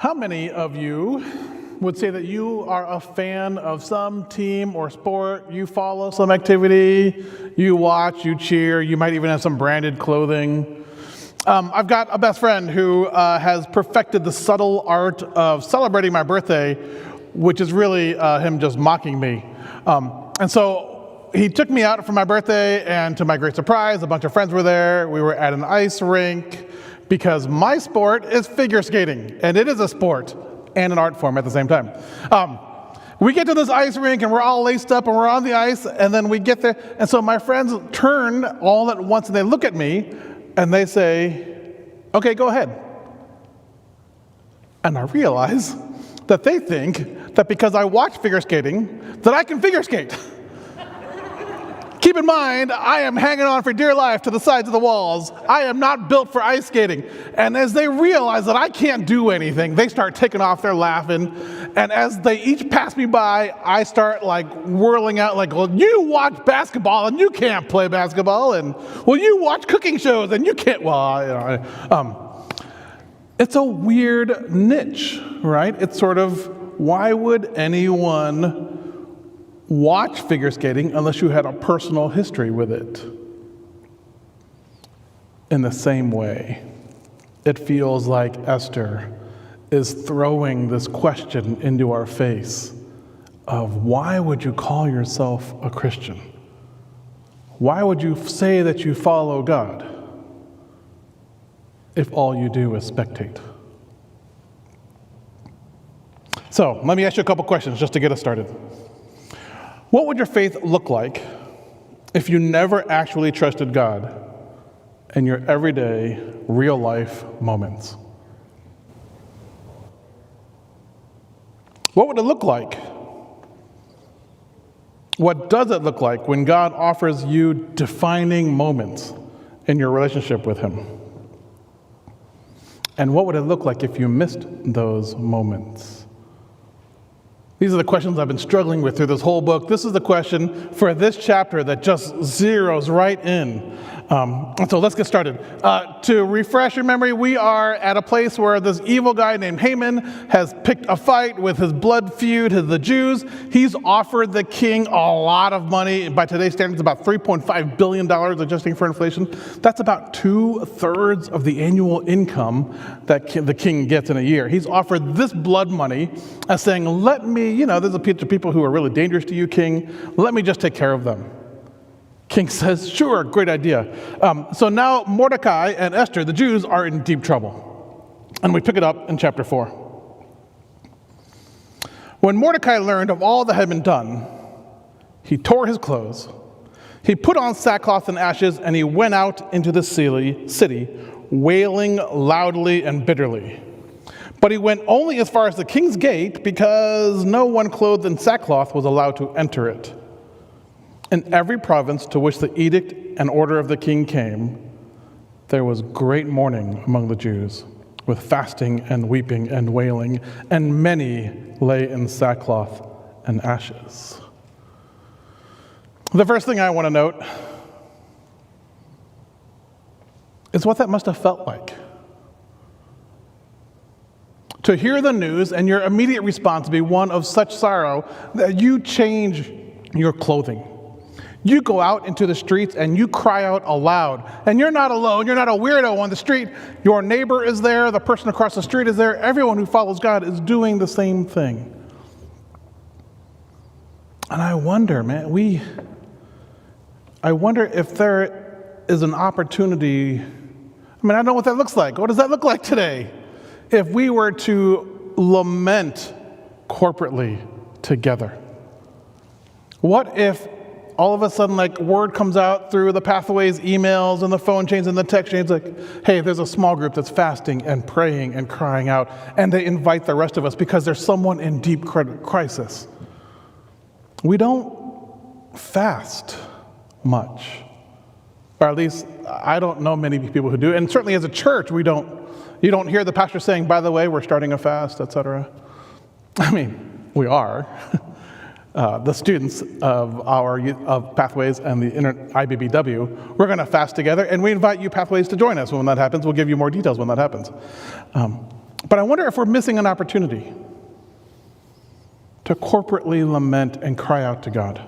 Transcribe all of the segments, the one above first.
How many of you would say that you are a fan of some team or sport? You follow some activity, you watch, you cheer, you might even have some branded clothing. I've got a best friend who has perfected the subtle art of celebrating my birthday, which is really him just mocking me. And so he took me out for my birthday, and to my great surprise, a bunch of friends were there. We were at an ice rink because my sport is figure skating, and it is a sport and an art form at the same time. We get to this ice rink, and we're all laced up, and we're on the ice, and then we get there. And so my friends turn all at once, and they look at me, and they say, "Okay, go ahead." And I realize that they think that because I watch figure skating, that I can figure skate. Keep in mind, I am hanging on for dear life to the sides of the walls. I am not built for ice skating. And as they realize that I can't do anything, they start taking off, they're laughing. And as they each pass me by, I start like whirling out like, "Well, you watch basketball and you can't play basketball. And well, you watch cooking shows and you can't." It's a weird niche, right? It's sort of, why would anyone watch figure skating unless you had a personal history with it? In the same way, it feels like Esther is throwing this question into our face of, why would you call yourself a Christian? Why would you say that you follow God if all you do is spectate? So let me ask you a couple questions just to get us started. What would your faith look like if you never actually trusted God in your everyday, real-life moments? What would it look like? What does it look like when God offers you defining moments in your relationship with Him? And what would it look like if you missed those moments? These are the questions I've been struggling with through this whole book. This is the question for this chapter that just zeroes right in. And so let's get started. To refresh your memory, we are at a place where this evil guy named Haman has picked a fight with his blood feud, the Jews. He's offered the king a lot of money. By today's standards, about $3.5 billion, adjusting for inflation. That's about 2/3 of the annual income that the king gets in a year. He's offered this blood money as saying, "Let me, there's a bunch of people who are really dangerous to you, king. Let me just take care of them." King says, "Sure, great idea." So now Mordecai and Esther, the Jews, are in deep trouble. And we pick it up in chapter 4. When Mordecai learned of all that had been done, he tore his clothes. He put on sackcloth and ashes, and he went out into the city, wailing loudly and bitterly. But he went only as far as the king's gate, because no one clothed in sackcloth was allowed to enter it. In every province to which the edict and order of the king came, there was great mourning among the Jews, with fasting and weeping and wailing, and many lay in sackcloth and ashes. The first thing I want to note is what that must have felt like. To hear the news and your immediate response be one of such sorrow that you change your clothing. You go out into the streets and you cry out aloud. And you're not alone. You're not a weirdo on the street. Your neighbor is there. The person across the street is there. Everyone who follows God is doing the same thing. And I wonder, I wonder if there is an opportunity. I don't know what that looks like. What does that look like today? If we were to lament corporately together. What if all of a sudden, word comes out through the Pathways emails and the phone chains and the text chains, hey, there's a small group that's fasting and praying and crying out, and they invite the rest of us because there's someone in deep crisis. We don't fast much, or at least I don't know many people who do, and certainly as a church, you don't hear the pastor saying, "By the way, we're starting a fast," etc. We are. The students of Pathways and the IBBW, we're going to fast together, and we invite you, Pathways, to join us when that happens. We'll give you more details when that happens. But I wonder if we're missing an opportunity to corporately lament and cry out to God.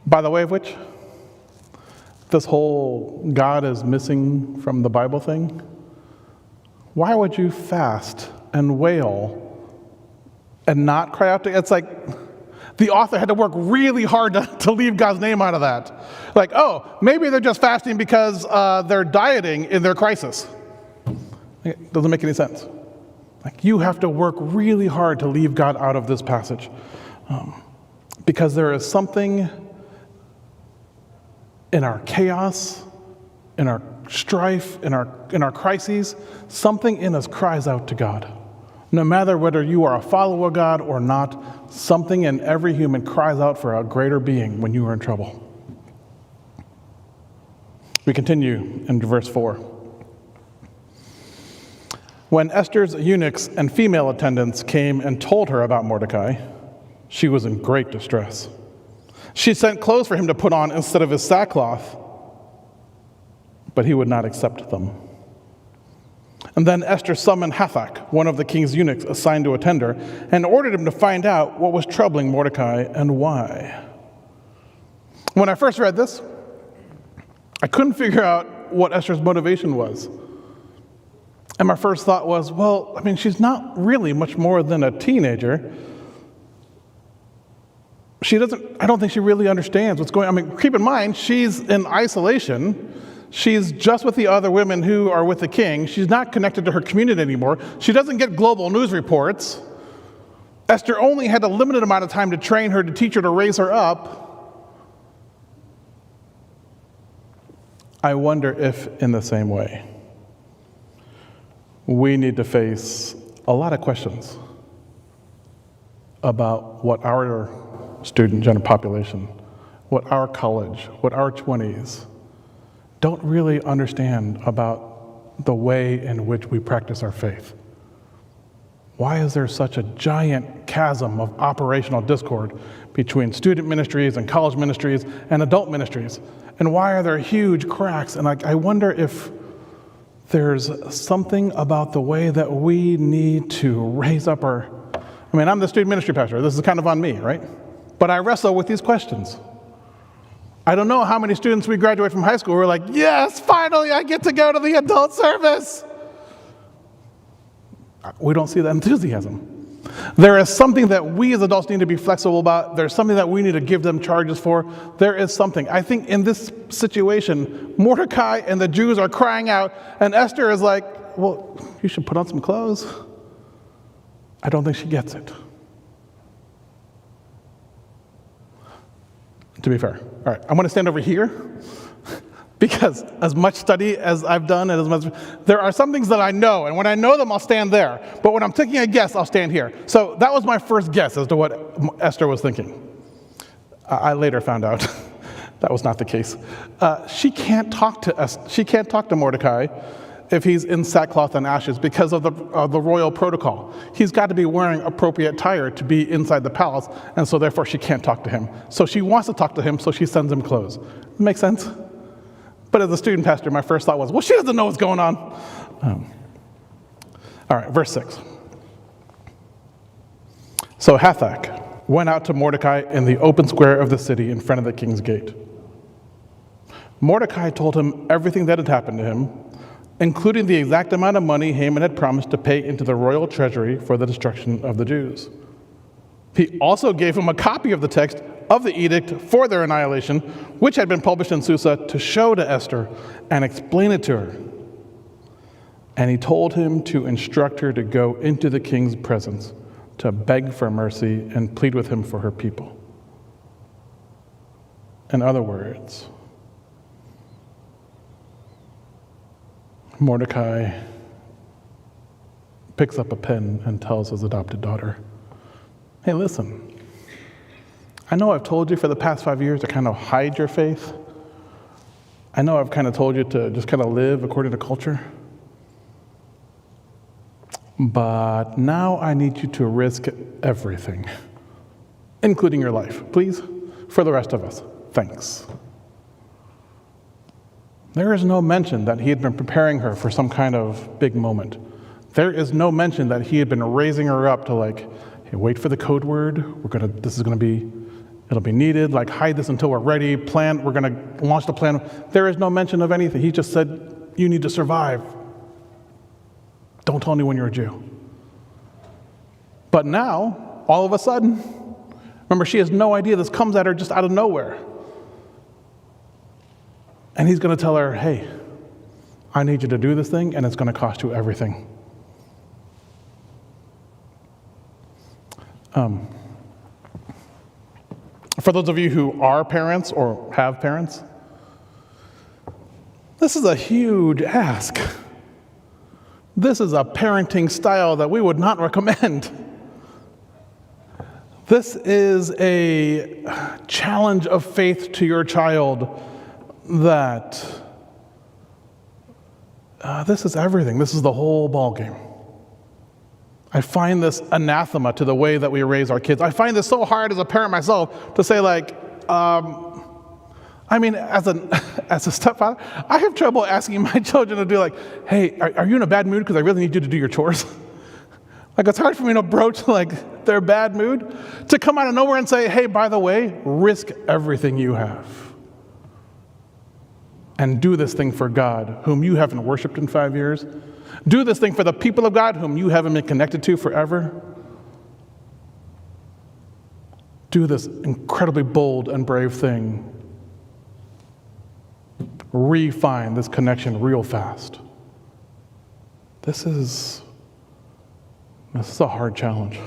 By the way of which, this whole God is missing from the Bible thing, why would you fast and wail and not cry out to God? It's like the author had to work really hard to leave God's name out of that. Like, oh, maybe they're just fasting because they're dieting in their crisis. It doesn't make any sense. Like, you have to work really hard to leave God out of this passage. Because there is something in our chaos, in our strife, in our crises, something in us cries out to God. No matter whether you are a follower of God or not, something in every human cries out for a greater being when you are in trouble. We continue in verse 4. When Esther's eunuchs and female attendants came and told her about Mordecai, she was in great distress. She sent clothes for him to put on instead of his sackcloth, but he would not accept them. And then Esther summoned Hathach, one of the king's eunuchs assigned to attend her, and ordered him to find out what was troubling Mordecai and why. When I first read this, I couldn't figure out what Esther's motivation was. And my first thought was, well, I mean, she's not really much more than a teenager. I don't think she really understands what's going on. I mean, keep in mind, she's in isolation. She's just with the other women who are with the king. She's not connected to her community anymore. She doesn't get global news reports. Esther only had a limited amount of time to train her, to teach her, to raise her up. I wonder if, in the same way, we need to face a lot of questions about what our student general population, what our college, what our 20s don't really understand about the way in which we practice our faith. Why is there such a giant chasm of operational discord between student ministries and college ministries and adult ministries? And why are there huge cracks? And I wonder if there's something about the way that we need to raise up I'm the student ministry pastor. This is kind of on me, right? But I wrestle with these questions. I don't know how many students we graduate from high school who are like, yes, finally I get to go to the adult service. We don't see that enthusiasm. There is something that we as adults need to be flexible about. There's something that we need to give them charges for. There is something. I think in this situation, Mordecai and the Jews are crying out, and Esther is like, well, you should put on some clothes. I don't think she gets it. To be fair. All right, I'm going to stand over here because as much study as I've done and there are some things that I know, and when I know them, I'll stand there. But when I'm taking a guess, I'll stand here. So that was my first guess as to what Esther was thinking. I later found out that was not the case. She can't talk to Mordecai if he's in sackcloth and ashes because of the royal protocol. He's got to be wearing appropriate attire to be inside the palace, and so therefore she can't talk to him. So she wants to talk to him, so she sends him clothes. Make sense? But as a student pastor, my first thought was, well, she doesn't know what's going on. All right, verse 6. So Hathach went out to Mordecai in the open square of the city in front of the king's gate. Mordecai told him everything that had happened to him, including the exact amount of money Haman had promised to pay into the royal treasury for the destruction of the Jews. He also gave him a copy of the text of the edict for their annihilation, which had been published in Susa, to show to Esther and explain it to her. And he told him to instruct her to go into the king's presence to beg for mercy and plead with him for her people. In other words, Mordecai picks up a pen and tells his adopted daughter, hey, listen, I know I've told you for the past 5 years to kind of hide your faith. I know I've kind of told you to just kind of live according to culture. But now I need you to risk everything, including your life, please, for the rest of us. Thanks. There is no mention that he had been preparing her for some kind of big moment. There is no mention that he had been raising her up to like, hey, wait for the code word. It'll be needed. Like, hide this until we're ready. We're gonna launch the plan. There is no mention of anything. He just said, you need to survive. Don't tell anyone you're a Jew. But now, all of a sudden, remember, she has no idea. This comes at her just out of nowhere. And he's going to tell her, hey, I need you to do this thing, and it's going to cost you everything. For those of you who are parents or have parents, this is a huge ask. This is a parenting style that we would not recommend. This is a challenge of faith to your child that this is everything. This is the whole ballgame. I find this anathema to the way that we raise our kids. I find this so hard as a parent myself to say, like, as a stepfather, I have trouble asking my children to do like, hey, are you in a bad mood? Because I really need you to do your chores. Like, it's hard for me to broach like their bad mood, to come out of nowhere and say, hey, by the way, risk everything you have and do this thing for God, whom you haven't worshiped in 5 years. Do this thing for the people of God, whom you haven't been connected to forever. Do this incredibly bold and brave thing. Refine this connection real fast. This is a hard challenge.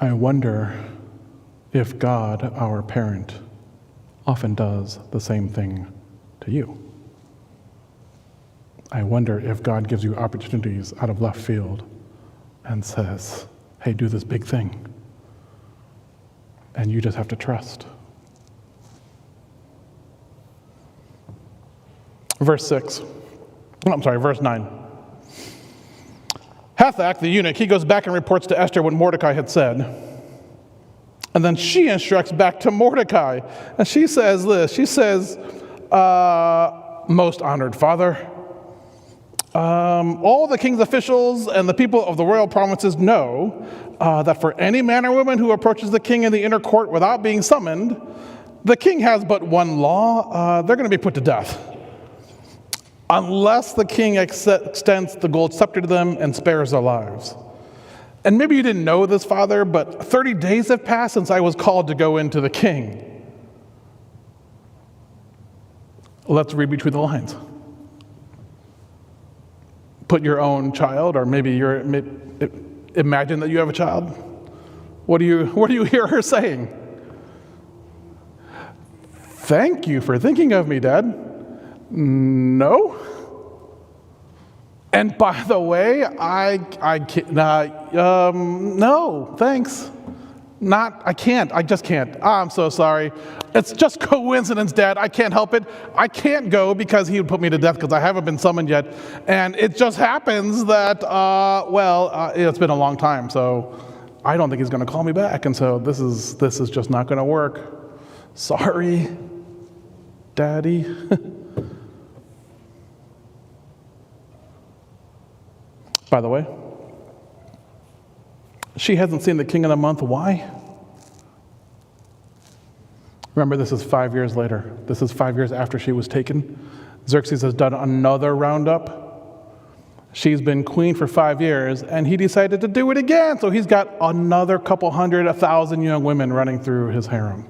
I wonder if God, our parent, often does the same thing to you. I wonder if God gives you opportunities out of left field and says, hey, do this big thing. And you just have to trust. Verse 9. Hathach, the eunuch, he goes back and reports to Esther what Mordecai had said. And then she instructs back to Mordecai. And she says this. She says, most honored father, all the king's officials and the people of the royal provinces know that for any man or woman who approaches the king in the inner court without being summoned, the king has but one law. They're going to be put to death. Unless the king extends the gold scepter to them and spares their lives. And maybe you didn't know this, Father, but 30 days have passed since I was called to go into the king. Let's read between the lines. Put your own child, or maybe imagine that you have a child. What do you hear her saying? Thank you for thinking of me, Dad. No. And by the way, I can't, no, thanks. I can't, I just can't. I'm so sorry. It's just coincidence, Dad. I can't help it. I can't go because he would put me to death because I haven't been summoned yet. And it just happens that, it's been a long time, so I don't think he's going to call me back. And so this is just not going to work. Sorry, Daddy. By the way, she hasn't seen the king in a month. Why? Remember, this is 5 years later. This is 5 years after she was taken. Xerxes has done another roundup. She's been queen for 5 years, and he decided to do it again. So he's got another couple hundred, 1,000 young women running through his harem.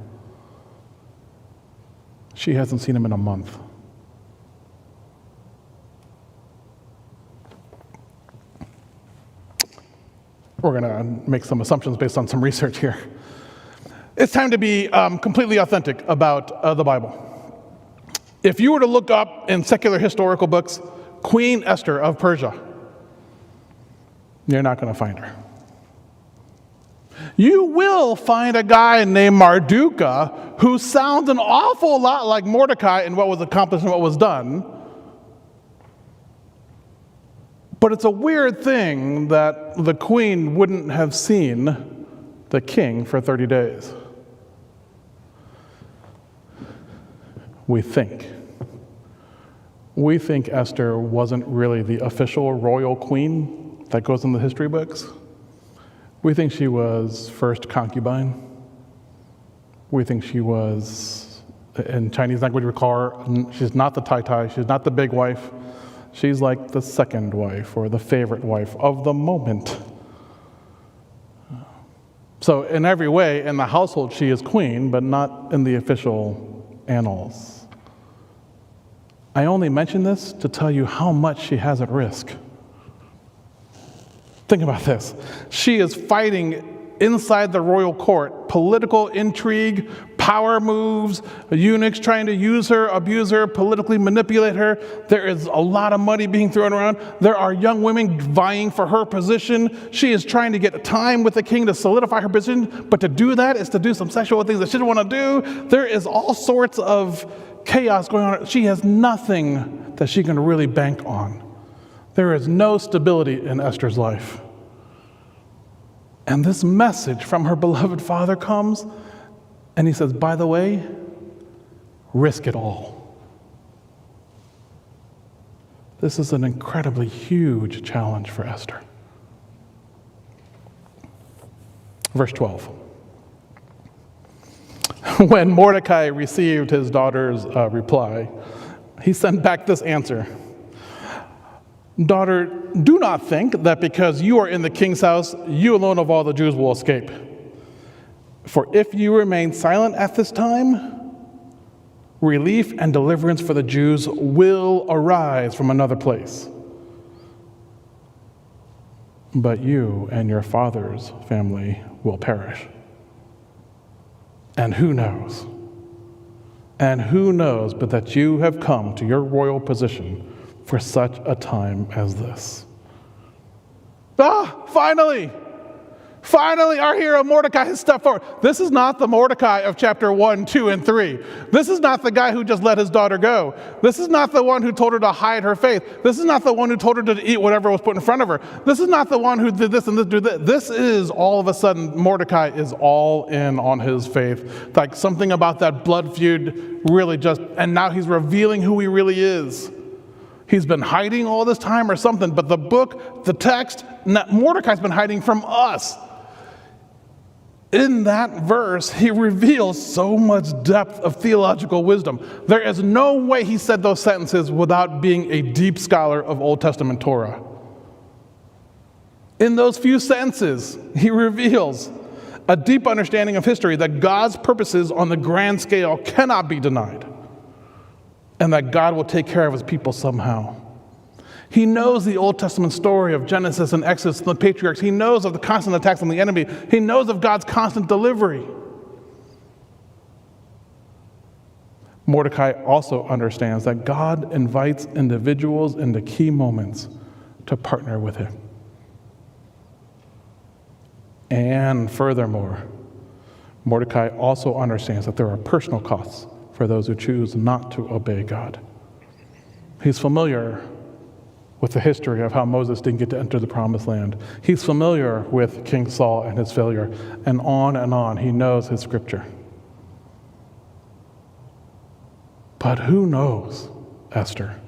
She hasn't seen him in a month. We're going to make some assumptions based on some research here. It's time to be completely authentic about the Bible. If you were to look up in secular historical books, Queen Esther of Persia, you're not going to find her. You will find a guy named Marduka who sounds an awful lot like Mordecai in what was accomplished and what was done. But it's a weird thing that the queen wouldn't have seen the king for 30 days. we think. We think Esther wasn't really the official royal queen that goes in the history books. We think she was first concubine. We think she was, in Chinese language we call her, she's not the tai, she's not the big wife. She's like the second wife or the favorite wife of the moment. So in every way, in the household, she is queen, but not in the official annals. I only mention this to tell you how much she has at risk. Think about this. She is fighting inside the royal court, political intrigue, power moves, eunuchs trying to use her, abuse her, politically manipulate her. There is a lot of money being thrown around. There are young women vying for her position. She is trying to get time with the king to solidify her position, but to do that is to do some sexual things that she didn't want to do. There is all sorts of chaos going on. She has nothing that she can really bank on. There is no stability in Esther's life. And this message from her beloved father comes, and he says, by the way, risk it all. This is an incredibly huge challenge for Esther. Verse 12. When Mordecai received his daughter's reply, he sent back this answer. Daughter, do not think that because you are in the king's house, you alone of all the Jews will escape. For if you remain silent at this time, relief and deliverance for the Jews will arise from another place. But you and your father's family will perish. And who knows? And who knows but that you have come to your royal position for such a time as this. Finally! Finally, our hero Mordecai has stepped forward. This is not the Mordecai of chapter 1, 2, and 3. This is not the guy who just let his daughter go. This is not the one who told her to hide her faith. This is not the one who told her to eat whatever was put in front of her. This is not the one who did this and this, do that. This is all of a sudden, Mordecai is all in on his faith. Like something about that blood feud really just, and now he's revealing who he really is. He's been hiding all this time or something, but the book, the text, Mordecai's been hiding from us. In that verse, he reveals so much depth of theological wisdom. There is no way he said those sentences without being a deep scholar of Old Testament Torah. In those few sentences, he reveals a deep understanding of history that God's purposes on the grand scale cannot be denied, and that God will take care of his people somehow. He knows the Old Testament story of Genesis and Exodus and the patriarchs. He knows of the constant attacks on the enemy. He knows of God's constant delivery. Mordecai also understands that God invites individuals into key moments to partner with him. And furthermore, Mordecai also understands that there are personal costs for those who choose not to obey God. He's familiar with the history of how Moses didn't get to enter the promised land. He's familiar with King Saul and his failure, and on. He knows his scripture. But who knows, Esther,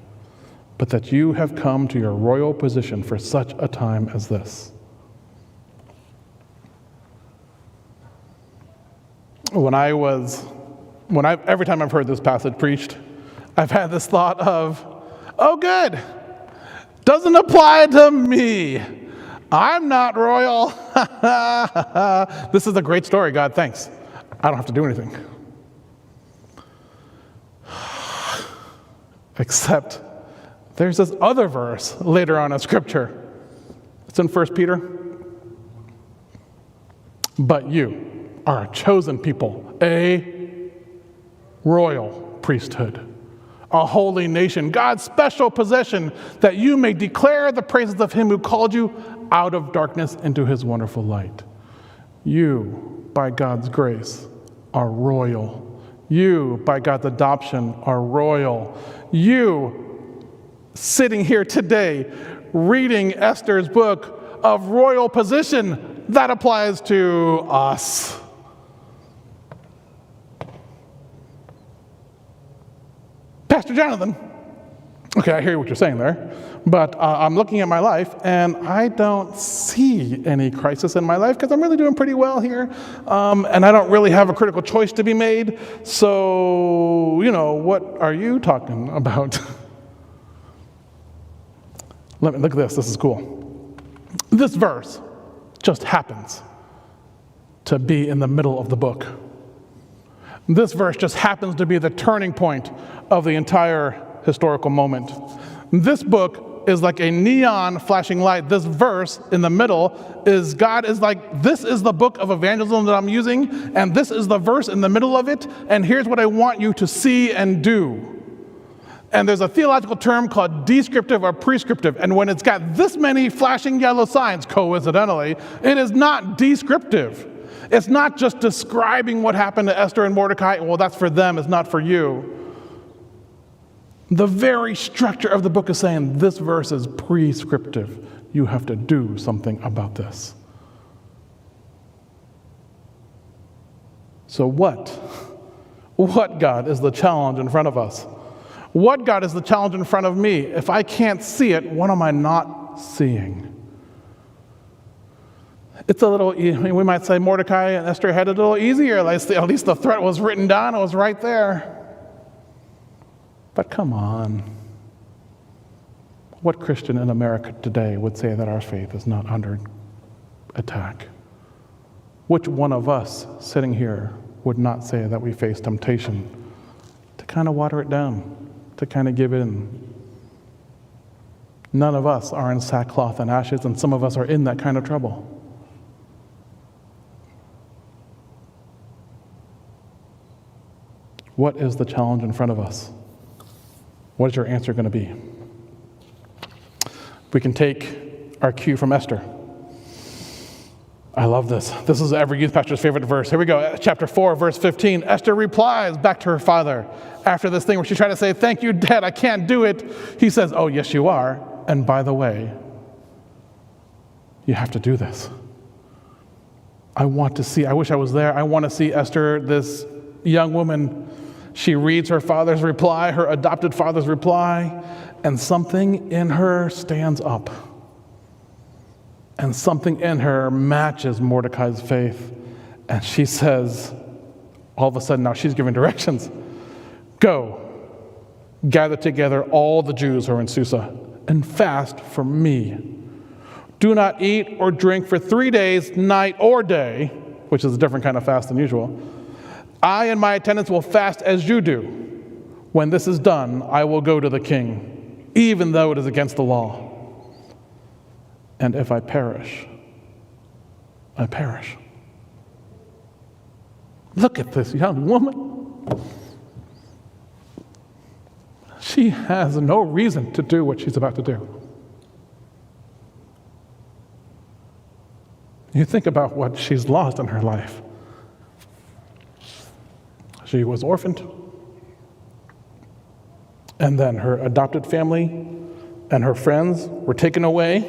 but that you have come to your royal position for such a time as this. Every time I've heard this passage preached, I've had this thought of, oh good, doesn't apply to me. I'm not royal. This is a great story, God, thanks. I don't have to do anything. Except there's this other verse later on in Scripture. It's in 1 Peter. But you are a chosen people, a royal priesthood, a holy nation, God's special possession, that you may declare the praises of him who called you out of darkness into his wonderful light. You, by God's grace, are royal. You, by God's adoption, are royal. You, sitting here today, reading Esther's book of royal position, that applies to us. Pastor Jonathan, okay, I hear what you're saying there, but I'm looking at my life and I don't see any crisis in my life because I'm really doing pretty well here, and I don't really have a critical choice to be made. So, what are you talking about? Let me look at this. This is cool. This verse just happens to be in the middle of the book. This verse just happens to be the turning point of the entire historical moment. This book is like a neon flashing light. This verse in the middle is God is like, this is the book of evangelism that I'm using, and this is the verse in the middle of it, and here's what I want you to see and do. And there's a theological term called descriptive or prescriptive, and when it's got this many flashing yellow signs, coincidentally, it is not descriptive. It's not just describing what happened to Esther and Mordecai. Well, that's for them, it's not for you. The very structure of the book is saying this verse is prescriptive. You have to do something about this. So what, God, is the challenge in front of us? What, God, is the challenge in front of me? If I can't see it, what am I not seeing? It's a little, we might say Mordecai and Esther had it a little easier. At least the threat was written down. It was right there. But come on. What Christian in America today would say that our faith is not under attack? Which one of us sitting here would not say that we face temptation to kind of water it down, to kind of give in? None of us are in sackcloth and ashes, and some of us are in that kind of trouble. What is the challenge in front of us? What is your answer going to be? We can take our cue from Esther. I love this. This is every youth pastor's favorite verse. Here we go. Chapter 4, verse 15. Esther replies back to her father after this thing where she tried to say, "Thank you, Dad, I can't do it." He says, "Oh, yes, you are. And by the way, you have to do this." I wish I was there. I want to see Esther, this young woman. She reads her father's reply, her adopted father's reply, and something in her stands up. And something in her matches Mordecai's faith. And she says, all of a sudden now she's giving directions. "Go, gather together all the Jews who are in Susa, and fast for me. Do not eat or drink for 3 days, night or day," which is a different kind of fast than usual. "I and my attendants will fast as you do. When this is done, I will go to the king, even though it is against the law. And if I perish, I perish." Look at this young woman. She has no reason to do what she's about to do. You think about what she's lost in her life. She was orphaned, and then her adopted family and her friends were taken away.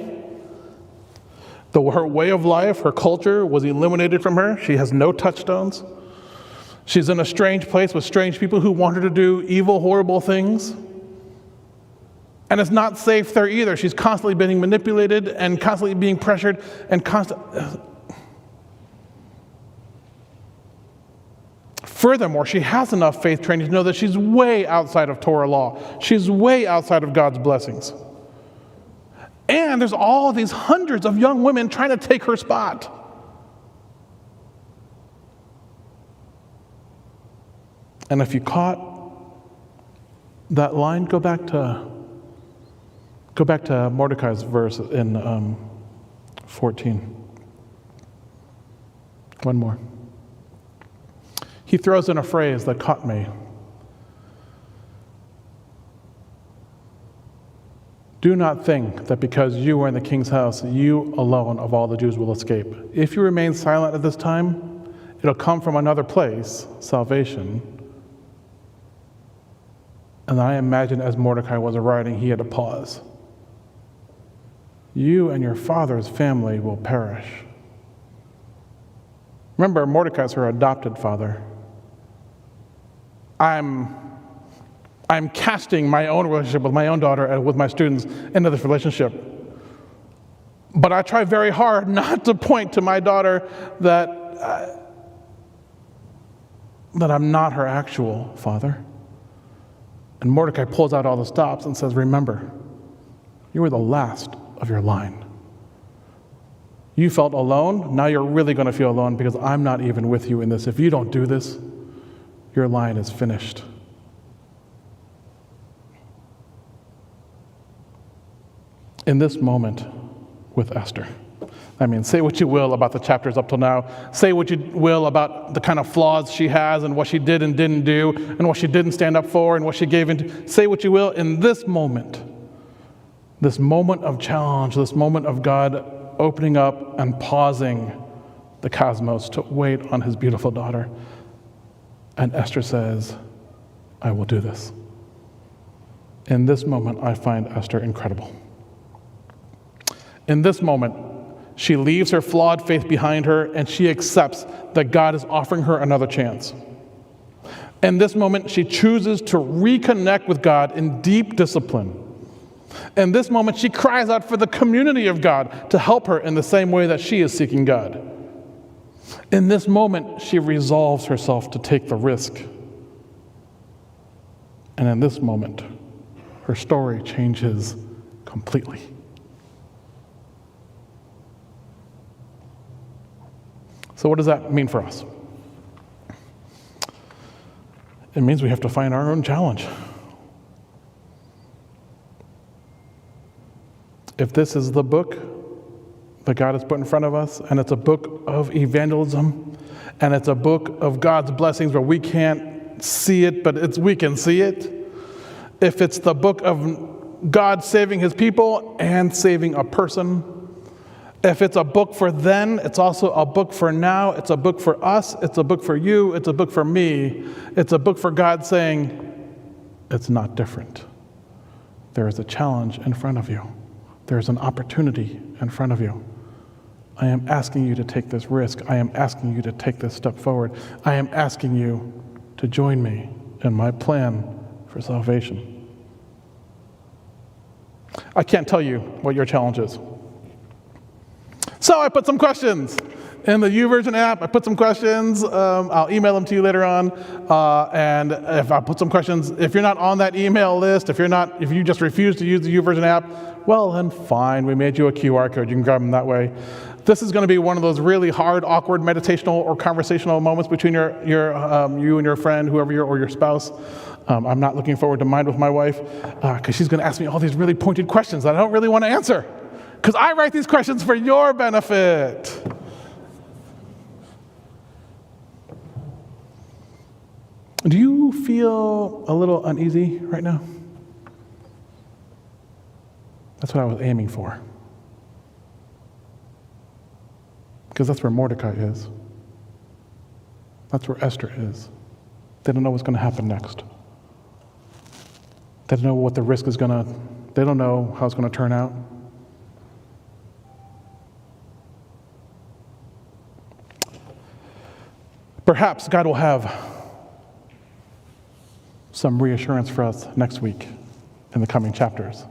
Her way of life, her culture was eliminated from her. She has no touchstones. She's in a strange place with strange people who want her to do evil, horrible things. And it's not safe there either. She's constantly being manipulated and constantly being pressured and Furthermore, she has enough faith training to know that she's way outside of Torah law. She's way outside of God's blessings. And there's all these hundreds of young women trying to take her spot. And if you caught that line, go back to Mordecai's verse in 14. One more. He throws in a phrase that caught me. "Do not think that because you are in the king's house, you alone of all the Jews will escape. If you remain silent at this time, it'll come from another place, salvation." And I imagine as Mordecai was writing, he had to pause. "You and your father's family will perish." Remember, Mordecai's her adopted father. I'm I'm casting my own relationship with my own daughter and with my students into this relationship. But I try very hard not to point to my daughter that I'm not her actual father. And Mordecai pulls out all the stops and says, remember, you were the last of your line. You felt alone, now you're really going to feel alone because I'm not even with you in this. If you don't do this, your line is finished. In this moment with Esther, say what you will about the chapters up till now. Say what you will about the kind of flaws she has and what she did and didn't do and what she didn't stand up for and what she gave into. Say what you will. In this moment of challenge, this moment of God opening up and pausing the cosmos to wait on his beautiful daughter. And Esther says, I will do this. In this moment, I find Esther incredible. In this moment, she leaves her flawed faith behind her and she accepts that God is offering her another chance. In this moment, she chooses to reconnect with God in deep discipline. In this moment, she cries out for the community of God to help her in the same way that she is seeking God. In this moment, she resolves herself to take the risk. And in this moment, her story changes completely. So what does that mean for us? It means we have to find our own challenge. If this is the book that God has put in front of us, and it's a book of evangelism, and it's a book of God's blessings where we can't see it, but we can see it. If it's the book of God saving his people and saving a person, if it's a book for then, it's also a book for now. It's a book for us. It's a book for you. It's a book for me. It's a book for God saying, it's not different. There is a challenge in front of you. There's an opportunity in front of you. I am asking you to take this risk. I am asking you to take this step forward. I am asking you to join me in my plan for salvation. I can't tell you what your challenge is. So I put some questions in the YouVersion app. I put some questions. I'll email them to you later on. And if I put some questions, if you're not on that email list, if you just refuse to use the YouVersion app, well then fine. We made you a QR code. You can grab them that way. This is going to be one of those really hard, awkward, meditational or conversational moments between you and your friend, or your spouse. I'm not looking forward to mine with my wife because she's going to ask me all these really pointed questions that I don't really want to answer because I write these questions for your benefit. Do you feel a little uneasy right now? That's what I was aiming for. Because that's where Mordecai is. That's where Esther is. They don't know what's going to happen next. They don't know what the risk is they don't know how it's going to turn out. Perhaps God will have some reassurance for us next week in the coming chapters.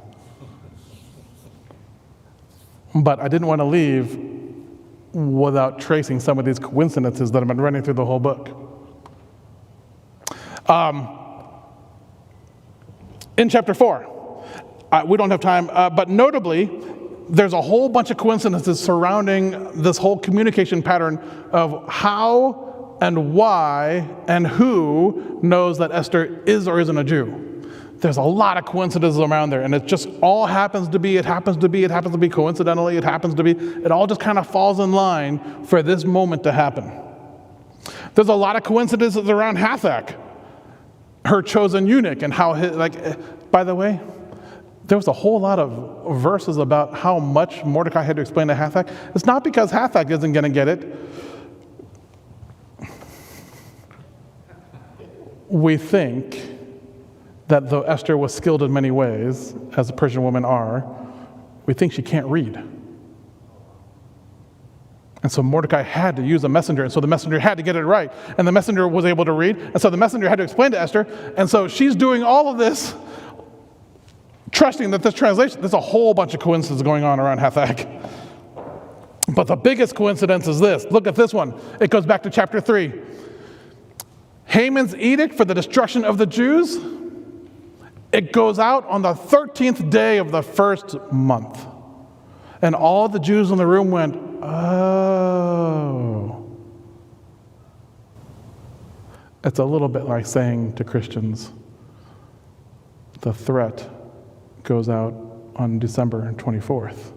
But I didn't want to leave without tracing some of these coincidences that have been running through the whole book. In chapter 4, we don't have time, but notably, there's a whole bunch of coincidences surrounding this whole communication pattern of how and why and who knows that Esther is or isn't a Jew. There's a lot of coincidences around there, and it just all happens to be coincidentally, it all just kind of falls in line for this moment to happen. There's a lot of coincidences around Hathach, her chosen eunuch, and how, by the way, there was a whole lot of verses about how much Mordecai had to explain to Hathach. It's not because Hathach isn't going to get it. We think that though Esther was skilled in many ways, as the Persian women are, we think she can't read. And so Mordecai had to use a messenger, and so the messenger had to get it right. And the messenger was able to read, and so the messenger had to explain to Esther. And so she's doing all of this, trusting that this translation, there's a whole bunch of coincidences going on around Hathach. But the biggest coincidence is this. Look at this one. It goes back to chapter 3. Haman's edict for the destruction of the Jews, it goes out on the 13th day of the first month. And all the Jews in the room went, oh. It's a little bit like saying to Christians, the threat goes out on December 24th.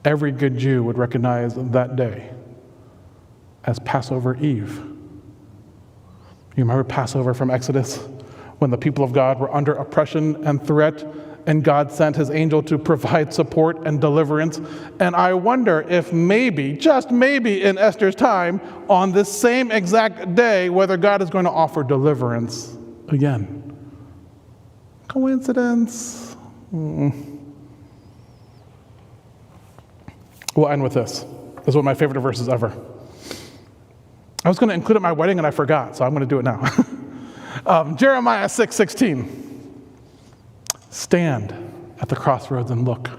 Every good Jew would recognize that day as Passover Eve. You remember Passover from Exodus, when the people of God were under oppression and threat, and God sent his angel to provide support and deliverance. And I wonder if maybe, just maybe in Esther's time, on this same exact day, whether God is going to offer deliverance again. Coincidence? We'll end with this. This is one of my favorite verses ever. I was going to include it at my wedding and I forgot, so I'm going to do it now. Jeremiah 6:16. Stand at the crossroads and look.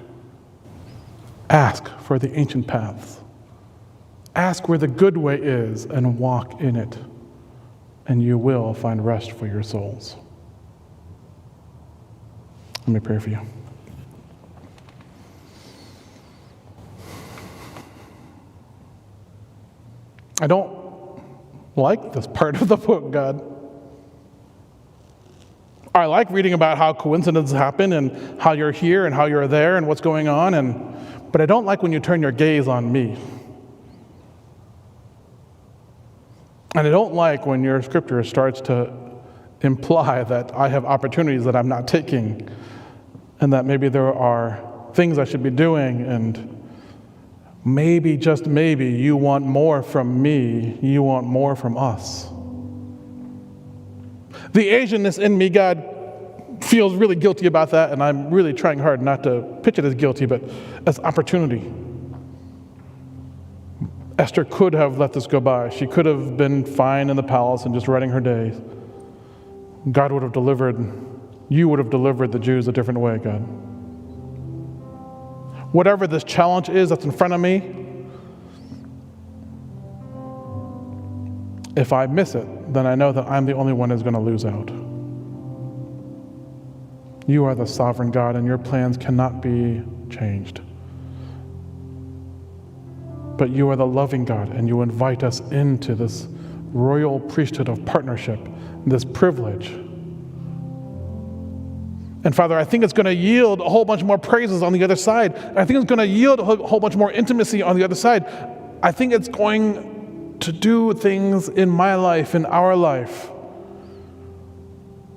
Ask for the ancient paths. Ask where the good way is and walk in it, and you will find rest for your souls. Let me pray for you. I don't like this part of the book, God. I like reading about how coincidences happen and how you're here and how you're there and what's going on, but I don't like when you turn your gaze on me. And I don't like when your scripture starts to imply that I have opportunities that I'm not taking, and that maybe there are things I should be doing, and maybe, just maybe, you want more from me, you want more from us. The Asianness in me, God, feels really guilty about that, and I'm really trying hard not to pitch it as guilty, but as opportunity. Esther could have let this go by. She could have been fine in the palace and just writing her days. God would have delivered, you would have delivered the Jews a different way, God. Whatever this challenge is that's in front of me, if I miss it, then I know that I'm the only one who's going to lose out. You are the sovereign God, and your plans cannot be changed. But you are the loving God, and you invite us into this royal priesthood of partnership, this privilege. And Father, I think it's going to yield a whole bunch more praises on the other side. I think it's going to yield a whole bunch more intimacy on the other side. I think it's going to do things in my life, in our life,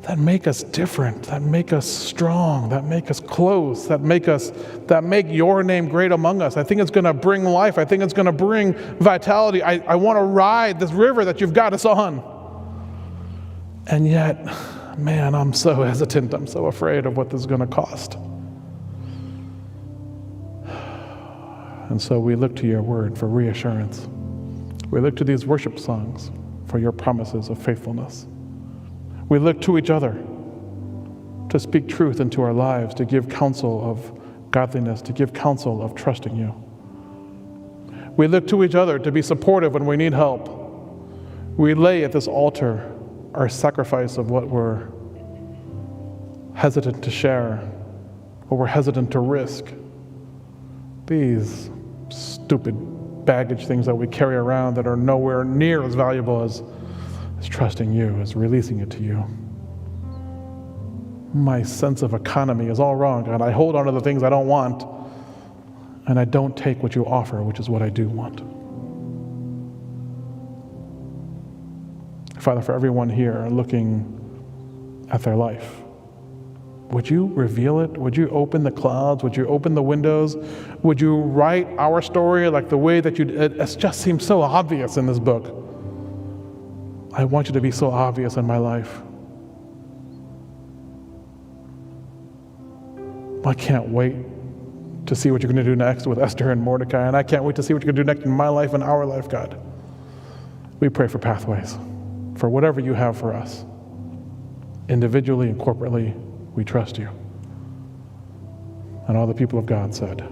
that make us different, that make us strong, that make us close, that make your name great among us. I think it's going to bring life. I think it's going to bring vitality. I want to ride this river that you've got us on. And yet, man, I'm so hesitant. I'm so afraid of what this is going to cost. And so we look to your word for reassurance. We look to these worship songs for your promises of faithfulness. We look to each other to speak truth into our lives, to give counsel of godliness, to give counsel of trusting you. We look to each other to be supportive when we need help. We lay at this altar our sacrifice of what we're hesitant to share, what we're hesitant to risk. These stupid baggage things that we carry around that are nowhere near as valuable as trusting you, as releasing it to you. My sense of economy is all wrong, God. I hold on to the things I don't want, and I don't take what you offer, which is what I do want. Father, for everyone here looking at their life, would you reveal it? Would you open the clouds? Would you open the windows? Would you write our story like the way that it just seems so obvious in this book? I want you to be so obvious in my life. I can't wait to see what you're going to do next with Esther and Mordecai, and I can't wait to see what you're going to do next in my life and our life, God. We pray for pathways, for whatever you have for us. Individually and corporately, we trust you. And all the people of God said,